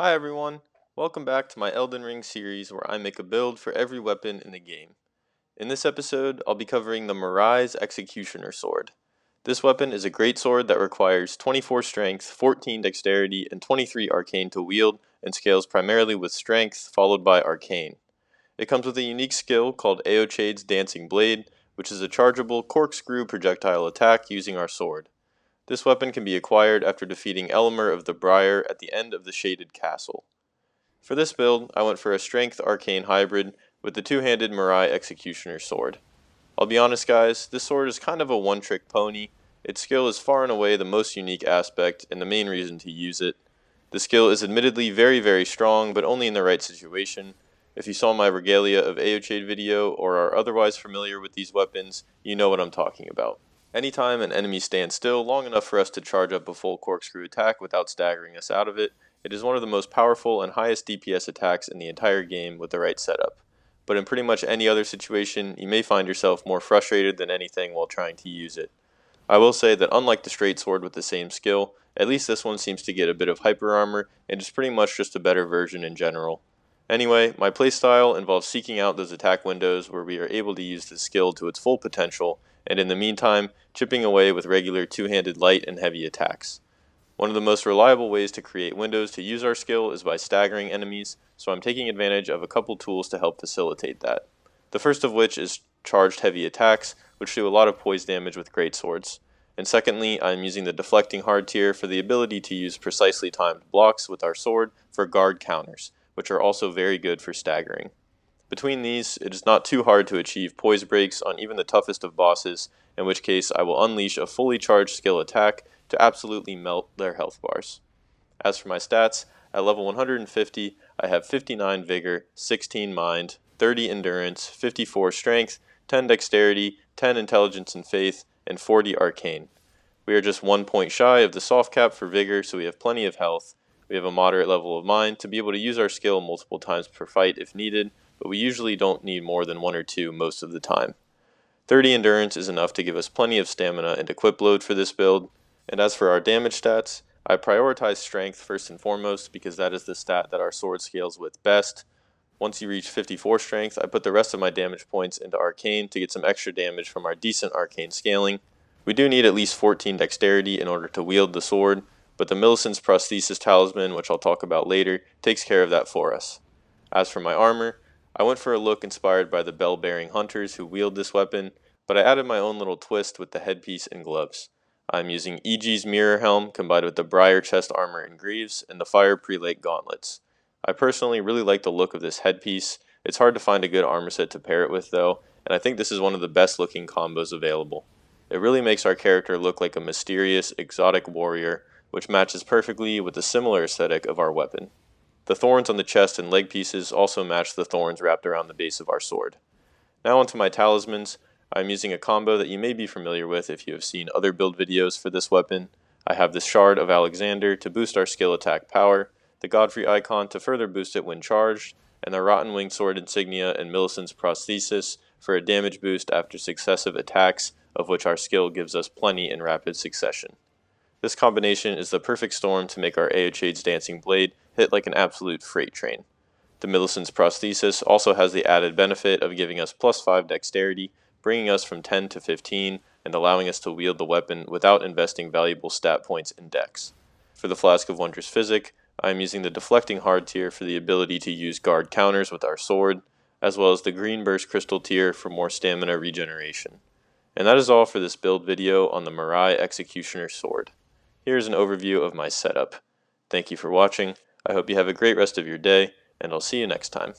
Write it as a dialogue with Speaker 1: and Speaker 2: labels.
Speaker 1: Hi everyone, welcome back to my Elden Ring series where I make a build for every weapon in the game. In this episode, I'll be covering the Marais Executioner Sword. This weapon is a great sword that requires 24 strength, 14 dexterity, and 23 arcane to wield, and scales primarily with strength, followed by arcane. It comes with a unique skill called Eochaid's Dancing Blade, which is a chargeable corkscrew projectile attack using our sword. This weapon can be acquired after defeating Elmer of the Briar at the end of the Shaded Castle. For this build, I went for a Strength Arcane hybrid with the two-handed Marais Executioner Sword. I'll be honest guys, this sword is kind of a one-trick pony. Its skill is far and away the most unique aspect and the main reason to use it. The skill is admittedly very strong, but only in the right situation. If you saw my Regalia of Eochaid video or are otherwise familiar with these weapons, you know what I'm talking about. Anytime an enemy stands still long enough for us to charge up a full corkscrew attack without staggering us out of it, it is one of the most powerful and highest DPS attacks in the entire game with the right setup. But in pretty much any other situation, you may find yourself more frustrated than anything while trying to use it. I will say that unlike the straight sword with the same skill, at least this one seems to get a bit of hyper armor and is pretty much just a better version in general. Anyway, my playstyle involves seeking out those attack windows where we are able to use the skill to its full potential, and in the meantime, chipping away with regular two-handed light and heavy attacks. One of the most reliable ways to create windows to use our skill is by staggering enemies, so I'm taking advantage of a couple tools to help facilitate that. The first of which is charged heavy attacks, which do a lot of poise damage with greatswords. And secondly, I'm using the deflecting hard tier for the ability to use precisely timed blocks with our sword for guard counters, which are also very good for staggering. Between these, it is not too hard to achieve poise breaks on even the toughest of bosses, in which case I will unleash a fully charged skill attack to absolutely melt their health bars. As for my stats, at level 150, I have 59 vigor, 16 mind, 30 endurance, 54 strength, 10 dexterity, 10 intelligence and faith, and 40 arcane. We are just 1 point shy of the soft cap for vigor, so we have plenty of health. We have a moderate level of mind to be able to use our skill multiple times per fight if needed, but we usually don't need more than 1 or 2 most of the time. 30 endurance is enough to give us plenty of stamina and equip load for this build, and as for our damage stats, I prioritize strength first and foremost because that is the stat that our sword scales with best. Once you reach 54 strength, I put the rest of my damage points into arcane to get some extra damage from our decent arcane scaling. We do need at least 14 dexterity in order to wield the sword, but the Millicent's Prosthesis Talisman, which I'll talk about later, takes care of that for us. As for my armor, I went for a look inspired by the bell-bearing hunters who wield this weapon, but I added my own little twist with the headpiece and gloves. I'm using E.G.'s mirror helm combined with the Briar chest armor and greaves and the fire prelate gauntlets. I personally really like the look of this headpiece. It's hard to find a good armor set to pair it with though, and I think this is one of the best looking combos available. It really makes our character look like a mysterious, exotic warrior, which matches perfectly with the similar aesthetic of our weapon. The thorns on the chest and leg pieces also match the thorns wrapped around the base of our sword. Now onto my talismans. I'm using a combo that you may be familiar with if you have seen other build videos for this weapon. I have the Shard of Alexander to boost our skill attack power, the Godfrey icon to further boost it when charged, and the Rotten Winged Sword insignia and Millicent's Prosthesis for a damage boost after successive attacks, of which our skill gives us plenty in rapid succession. This combination is the perfect storm to make our Eochaid's Dancing Blade hit like an absolute freight train. The Millicent's Prosthesis also has the added benefit of giving us plus 5 dexterity, bringing us from 10 to 15, and allowing us to wield the weapon without investing valuable stat points in dex. For the Flask of Wondrous Physic, I am using the Deflecting Hard tier for the ability to use guard counters with our sword, as well as the Green Burst Crystal tier for more stamina regeneration. And that is all for this build video on the Marais Executioner Sword. Here's an overview of my setup. Thank you for watching, I hope you have a great rest of your day, and I'll see you next time.